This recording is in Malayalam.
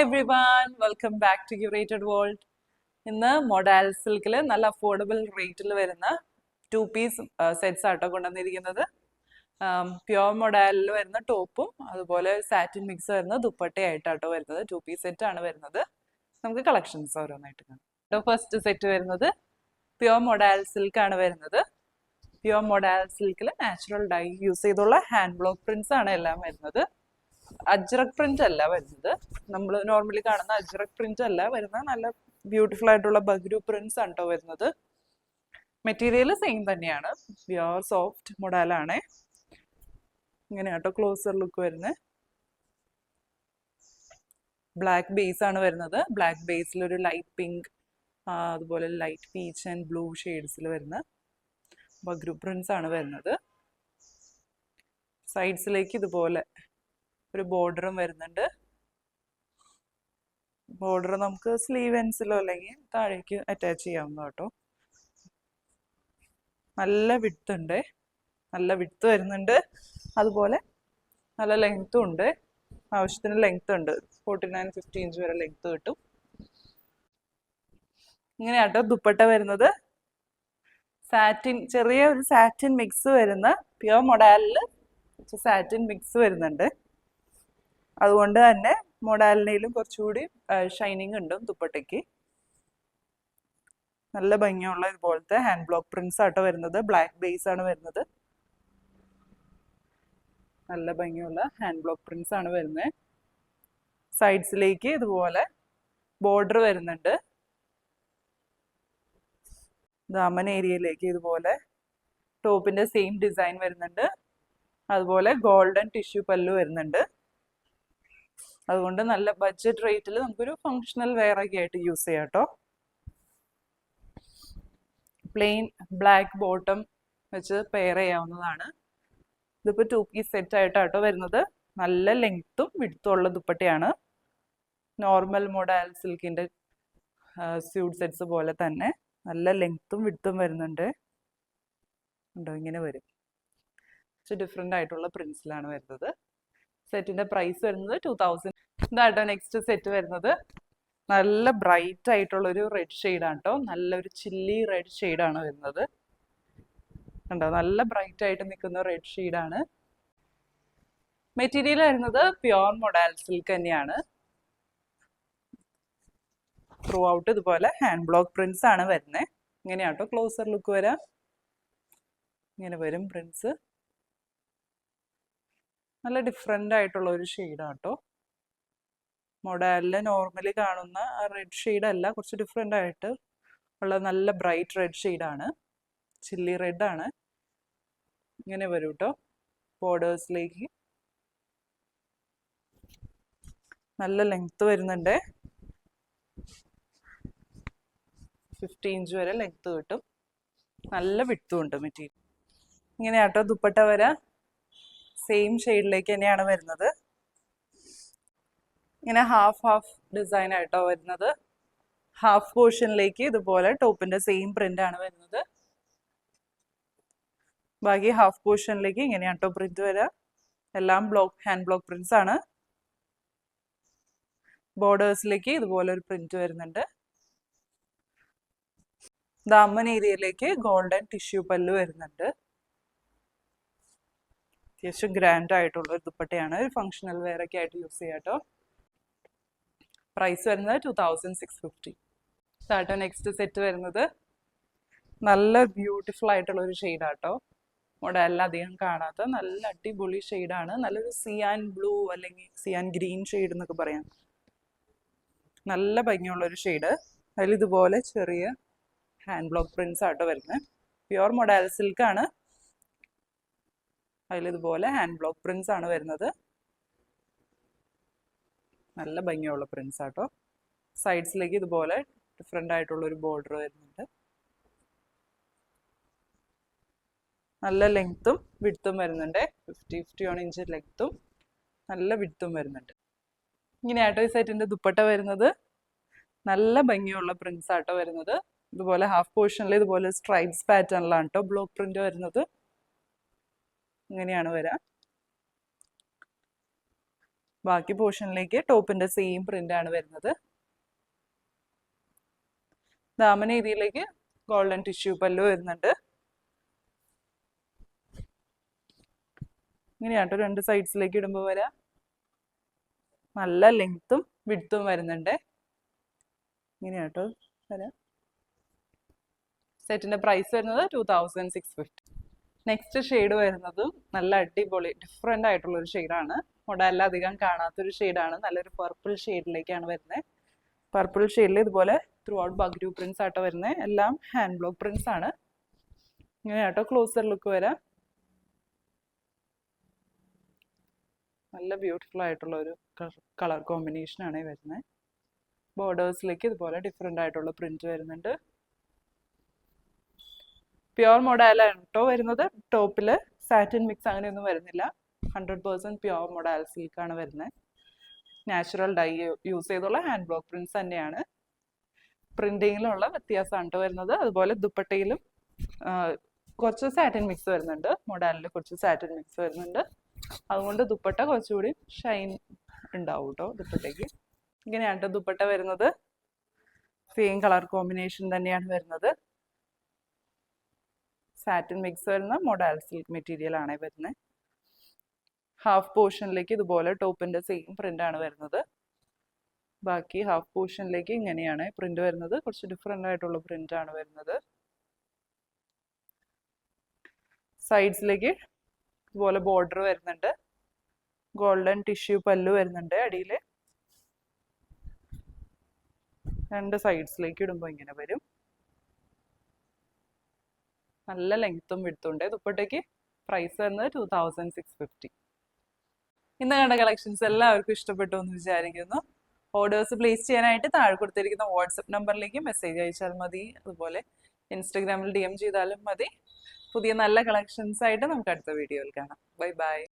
Everyone welcome back to curated world. ഇന്ന് മൊഡാൽ സിൽക്കിൽ നല്ല അഫോർഡബിൾ റേറ്റിൽ വരുന്ന 2 പീസ് സെറ്റ്സ് ആട്ടോ കൊണ്ടുവന്നിരിക്കുന്നത്. പ്യോർ മൊഡാലിൽ വരുന്ന ടോപ്പും അതുപോലെ സാറ്റിൻ മിക്സ് വരുന്ന ദുപ്പട്ടയായിട്ടാട്ടോ വരുന്നത്. 2 പീസ് സെറ്റ് ആണ് വരുന്നത്. നമുക്ക് കളക്ഷൻസ് ഓരോന്നായിട്ട് കാണാം. ഫസ്റ്റ് സെറ്റ് വരുന്നത് പ്യോർ മൊഡാൽ സിൽക്ക് ആണ് വരുന്നത്. പ്യോർ മൊഡാൽ സിൽക്കിൽ നാച്ചുറൽ ഡൈ യൂസ് ചെയ്തുള്ള ഹാൻഡ് ബ്ലോക്ക് പ്രിന്റ്സ് ആണ് എല്ലാം വരുന്നത്. അജ്രക് പ്രിന്റ് അല്ല വരുന്നത്. നമ്മൾ നോർമലി കാണുന്ന അജ്രക് പ്രിന്റ് അല്ല വരുന്നത്. നല്ല ബ്യൂട്ടിഫുൾ ആയിട്ടുള്ള ബഗ്രു പ്രിന്റ്സ് ആണ് കേട്ടോ വരുന്നത്. മെറ്റീരിയൽ സെയിം തന്നെയാണ്, പ്യുവർ സോഫ്റ്റ് മൊഡാലാണ്. ഇങ്ങനെ കേട്ടോ ക്ലോസർ ലുക്ക് വരുന്നത്. ബ്ലാക്ക് ബേസ് ആണ് വരുന്നത്. ബ്ലാക്ക് ബേസിൽ ഒരു ലൈറ്റ് പിങ്ക്, അതുപോലെ ലൈറ്റ് പീച്ച് ആൻഡ് ബ്ലൂ ഷെയ്ഡ്സിൽ വരുന്ന ബഗ്രു പ്രിന്റ്സ് ആണ് വരുന്നത്. സൈഡ്സിലേക്ക് ഇതുപോലെ ഒരു ബോർഡറും വരുന്നുണ്ട്. ബോർഡർ നമുക്ക് സ്ലീവ് എൻസിലോ അല്ലെങ്കിൽ താഴേക്ക് അറ്റാച്ച് ചെയ്യാവുന്ന കേട്ടോ. നല്ല വിഡ്ത്ത് ഉണ്ട്, നല്ല വിഡ്ത്ത് വരുന്നുണ്ട്. അതുപോലെ നല്ല ലെങ്ത്തും ഉണ്ട്, ആവശ്യത്തിന് ലെങ്ത് ഉണ്ട്. 49-50 ഇഞ്ച് വരെ ലെങ്ത് കിട്ടും. ഇങ്ങനെയാട്ടോ ദുപ്പട്ട വരുന്നത്. സാറ്റിൻ, ചെറിയ ഒരു സാറ്റിൻ മിക്സ് വരുന്ന പ്യുവർ മൊഡാലിൽ സാറ്റിൻ മിക്സ് വരുന്നുണ്ട്. അതുകൊണ്ട് തന്നെ മൊഡാലിനേലും കുറച്ചുകൂടി ഷൈനിങ് ഉണ്ട് ദുപ്പട്ടയ്ക്ക്. നല്ല ഭംഗിയുള്ള ഇതുപോലത്തെ ഹാൻഡ് ബ്ലോക്ക് പ്രിന്റ്സ് ആട്ടോ വരുന്നത്. ബ്ലാക്ക് ബേസ് ആണ് വരുന്നത്. നല്ല ഭംഗിയുള്ള ഹാൻഡ് ബ്ലോക്ക് പ്രിന്റ്സ് ആണ് വരുന്നത്. സൈഡ്സിലേക്ക് ഇതുപോലെ ബോർഡർ വരുന്നുണ്ട്. ദാമൻ ഏരിയയിലേക്ക് ഇതുപോലെ ടോപ്പിന്റെ സെയിം ഡിസൈൻ വരുന്നുണ്ട്. അതുപോലെ ഗോൾഡൻ ടിഷ്യൂ പല്ലു വരുന്നുണ്ട്. അതുകൊണ്ട് നല്ല ബഡ്ജറ്റ് റേറ്റിൽ നമുക്കൊരു ഫങ്ഷണൽ വെയർ ഒക്കെ ആയിട്ട് യൂസ് ചെയ്യാം കേട്ടോ. പ്ലെയിൻ ബ്ലാക്ക് ബോട്ടം വെച്ച് പെയർ ചെയ്യാവുന്നതാണ്. ഇതിപ്പോൾ 2 പീസ് സെറ്റ് ആയിട്ടാട്ടോ വരുന്നത്. നല്ല ലെങ്ത്തും വിഡ്ത്തും ഉള്ള ദുപ്പട്ടയാണ്. നോർമൽ മൊഡാൽ സിൽക്കിന്റെ സ്യൂട്ട് സെറ്റ്സ് പോലെ തന്നെ നല്ല ലെങ്ത്തും വിഡ്ത്തും വരുന്നുണ്ട്. ഉണ്ടോ, ഇങ്ങനെ വരും. ഡിഫറെൻ്റ് ആയിട്ടുള്ള പ്രിന്റ്സിലാണ് വരുന്നത്. സെറ്റിന്റെ പ്രൈസ് വരുന്നത് 2000. ഇതാട്ടോ നെക്സ്റ്റ് സെറ്റ് വരുന്നത്. നല്ല ബ്രൈറ്റ് ആയിട്ടുള്ള ഒരു റെഡ് ഷെയ്ഡാണ് കേട്ടോ. നല്ലൊരു ചില്ലി റെഡ് ഷെയ്ഡാണ് വരുന്നത്. കണ്ടോ, നല്ല ബ്രൈറ്റ് ആയിട്ട് നിൽക്കുന്ന റെഡ് ഷെയ്ഡാണ്. മെറ്റീരിയൽ വരുന്നത് പ്യുവർ മൊഡാൽ സിൽക്ക് തന്നെയാണ്. ത്രൂ ഔട്ട് ഇതുപോലെ ഹാൻഡ് ബ്ലോക്ക് പ്രിന്റ്സ് ആണ് വരുന്നത്. ഇങ്ങനെയാട്ടോ ക്ലോസർ ലുക്ക് വരാം. ഇങ്ങനെ വരും പ്രിന്റ്സ്. നല്ല ഡിഫറെൻ്റ് ആയിട്ടുള്ള ഒരു ഷെയ്ഡാണ് കേട്ടോ. മൊഡാലിൽ നോർമലി കാണുന്ന റെഡ് ഷെയ്ഡ് അല്ല, കുറച്ച് ഡിഫറെൻ്റ് ആയിട്ട് ഉള്ള നല്ല ബ്രൈറ്റ് റെഡ് ഷെയ്ഡാണ്. ചില്ലി റെഡ് ആണ്. ഇങ്ങനെ വരും കേട്ടോ ബോർഡേഴ്സിലേക്ക്. നല്ല ലെങ്ത് വരുന്നുണ്ട്. 50 ഇഞ്ച് വരെ ലെങ്ത് കിട്ടും. നല്ല വിഡ്ത്തും ഉണ്ട് മെറ്റീരിയൽ. ഇങ്ങനെയാട്ടോ ദുപ്പട്ട വരാം. സെയിം ഷെയ്ഡിലേക്ക് തന്നെയാണ് വരുന്നത്. ഇങ്ങനെ ഹാഫ് ഡിസൈൻ ആയിട്ടോ വരുന്നത്. ഹാഫ് പോർഷനിലേക്ക് ഇതുപോലെ ടോപ്പിന്റെ സെയിം പ്രിന്റ് ആണ് വരുന്നത്. ബാക്കി ഹാഫ് പോർഷനിലേക്ക് ഇങ്ങനെയാട്ടോ പ്രിന്റ് വരാം. എല്ലാം ഹാൻഡ് ബ്ലോക്ക് പ്രിന്റ്സ് ആണ്. ബോർഡേഴ്സിലേക്ക് ഇതുപോലെ ഒരു പ്രിന്റ് വരുന്നുണ്ട്. ദാമൻ ഏരിയയിലേക്ക് ഗോൾഡൻ ടിഷ്യൂ പല്ലു വരുന്നുണ്ട്. അത്യാവശ്യം ഗ്രാൻഡ് ആയിട്ടുള്ള ഒരു ദുപ്പട്ടയാണ്. ഒരു ഫങ്ഷണൽ വെയർ ഒക്കെ ആയിട്ട് യൂസ് ചെയ്യാം കേട്ടോ. പ്രൈസ് വരുന്നത് 2650. ഇതാട്ടോ നെക്സ്റ്റ് സെറ്റ് വരുന്നത്. നല്ല ബ്യൂട്ടിഫുൾ ആയിട്ടുള്ള ഒരു ഷെയ്ഡാട്ടോ. മൊഡാലിൽ അധികം കാണാത്ത നല്ല അടിപൊളി ഷെയ്ഡാണ്. നല്ലൊരു സിയാൻ ബ്ലൂ അല്ലെങ്കിൽ സിയാൻ ഗ്രീൻ ഷെയ്ഡ് എന്നൊക്കെ പറയാം. നല്ല ഭംഗിയുള്ള ഒരു ഷെയ്ഡ്. അതിൽ ഇതുപോലെ ചെറിയ ഹാൻഡ് ബ്ലോക്ക് പ്രിന്റ്സ് ആട്ടോ വരുന്നത്. പ്യുവർ മൊഡാൽ സിൽക്ക് ആണ്. അതിലിതുപോലെ ഹാൻഡ് ബ്ലോക്ക് പ്രിന്റ്സ് ആണ് വരുന്നത്. നല്ല ഭംഗിയുള്ള പ്രിന്റ്സ് ആട്ടോ. സൈഡ്സിലേക്ക് ഇതുപോലെ ഡിഫറെൻ്റ് ആയിട്ടുള്ള ഒരു ബോർഡർ വരുന്നുണ്ട്. നല്ല ലെങ്ത്തും വിഡ്ത്തും വരുന്നുണ്ട്. 50-51 ഇഞ്ച് ലെങ്ത്തും നല്ല വിഡ്ത്തും വരുന്നുണ്ട്. ഇങ്ങനെയാട്ടോ ഈ സെറ്റിന്റെ ദുപ്പട്ട വരുന്നത്. നല്ല ഭംഗിയുള്ള പ്രിന്റ്സ് ആട്ടോ വരുന്നത്. ഇതുപോലെ ഹാഫ് പോർഷനിൽ ഇതുപോലെ സ്ട്രൈപ്സ് പാറ്റേണിലാണ് കേട്ടോ ബ്ലോക്ക് പ്രിന്റ് വരുന്നത്. ഇങ്ങനെയാണ് വരാം. ബാക്കി പോർഷനിലേക്ക് ടോപ്പിന്റെ സെയിം പ്രിന്റ് ആണ് വരുന്നത്. ദാമന ഏരിയയിലേക്ക് ഗോൾഡൻ ടിഷ്യൂ പല്ലു വരുന്നുണ്ട്. ഇങ്ങനെയാട്ടോ രണ്ട് സൈഡ്സിലേക്ക് ഇടുമ്പോൾ വരാം. നല്ല ലെങ്ത്തും വിഡ്ത്തും വരുന്നുണ്ട്. ഇങ്ങനെയാട്ടോ വരാം. സെറ്റിന്റെ പ്രൈസ് വരുന്നത് 2650. നെക്സ്റ്റ് ഷെയ്ഡ് വരുന്നതും നല്ല അടിപൊളി ഡിഫറെൻ്റ് ആയിട്ടുള്ള ഒരു ഷെയ്ഡാണ്. മോഡലിൽ അധികം കാണാത്തൊരു ഷെയ്ഡാണ്. നല്ലൊരു പർപ്പിൾ ഷെയ്ഡിലേക്കാണ് വരുന്നത്. പർപ്പിൾ ഷെയ്ഡിൽ ഇതുപോലെ ത്രൂ ഔട്ട് ബഗ്രു പ്രിന്റ്സ് ആട്ടോ വരുന്നത്. എല്ലാം ഹാൻഡ് ബ്ലോക്ക് പ്രിന്റ്സ് ആണ്. ഇങ്ങനെയാട്ടോ ക്ലോസർ ലുക്ക് വരാം. നല്ല ബ്യൂട്ടിഫുൾ ആയിട്ടുള്ള ഒരു കളർ കോമ്പിനേഷൻ ആണ് വരുന്നത്. ബോർഡേഴ്സിലേക്ക് ഇതുപോലെ ഡിഫറെൻ്റ് ആയിട്ടുള്ള പ്രിന്റ് വരുന്നുണ്ട്. പ്യുവർ മോഡലാണ് കേട്ടോ വരുന്നത്. ടോപ്പിൽ സാറ്റിൻ മിക്സ് അങ്ങനെയൊന്നും വരുന്നില്ല. 100% പ്യുവർ മോഡൽ സിൽക്കാണ് വരുന്നത്. നാച്ചുറൽ ഡൈ യൂസ് ചെയ്തുള്ള ഹാൻഡ് ബ്ലോക്ക് പ്രിന്റ്സ് തന്നെയാണ്. പ്രിന്റിങ്ങിലുള്ള വ്യത്യാസമാണ് കേട്ടോ വരുന്നത്. അതുപോലെ ദുപ്പട്ടയിലും കുറച്ച് സാറ്റിൻ മിക്സ് വരുന്നുണ്ട്. മോഡലിൽ കുറച്ച് സാറ്റിൻ മിക്സ് വരുന്നുണ്ട്. അതുകൊണ്ട് ദുപ്പട്ട കുറച്ചുകൂടി ഷൈൻ ഉണ്ടാവും കേട്ടോ ദുപ്പട്ടയ്ക്ക്. ഇങ്ങനെയാണ് കേട്ടോ ദുപ്പട്ട വരുന്നത്. സെയിം കളർ കോമ്പിനേഷൻ തന്നെയാണ് വരുന്നത്. സാറ്റിൻ മിക്സ് വരുന്ന മോഡൽ സിൽക്ക് മെറ്റീരിയൽ ആണ് വരുന്നത്. ഹാഫ് പോർഷനിലേക്ക് ഇതുപോലെ ടോപ്പിന്റെ സെയിം പ്രിന്റ് ആണ് വരുന്നത്. ബാക്കി ഹാഫ് പോർഷനിലേക്ക് ഇങ്ങനെയാണ് പ്രിന്റ് വരുന്നത്. കുറച്ച് ഡിഫറെൻ്റ് ആയിട്ടുള്ള പ്രിന്റ് ആണ് വരുന്നത്. സൈഡ്സിലേക്ക് ഇതുപോലെ ബോർഡർ വരുന്നുണ്ട്. ഗോൾഡൻ ടിഷ്യൂ പല്ലു വരുന്നുണ്ട് അടിയിൽ. രണ്ട് സൈഡ്സിലേക്ക് ഇടുമ്പോൾ ഇങ്ങനെ വരും. നല്ല ലെങ്ത്തും വിഡ്ത്തും ഉണ്ട് ദുപ്പട്ടയ്ക്ക്. പ്രൈസ് വരുന്നത് 2650. ഇന്ന് കണ്ട കളക്ഷൻസ് എല്ലാവർക്കും ഇഷ്ടപ്പെട്ടു എന്ന് വിചാരിക്കുന്നു. ഓർഡേഴ്സ് പ്ലേസ് ചെയ്യാനായിട്ട് താഴെ കൊടുത്തിരിക്കുന്ന വാട്സപ്പ് നമ്പറിലേക്ക് മെസ്സേജ് അയച്ചാൽ മതി. അതുപോലെ ഇൻസ്റ്റഗ്രാമിൽ DM ചെയ്താലും മതി. പുതിയ നല്ല കളക്ഷൻസ് ആയിട്ട് നമുക്ക് അടുത്ത വീഡിയോയിൽ കാണാം. Bye bye.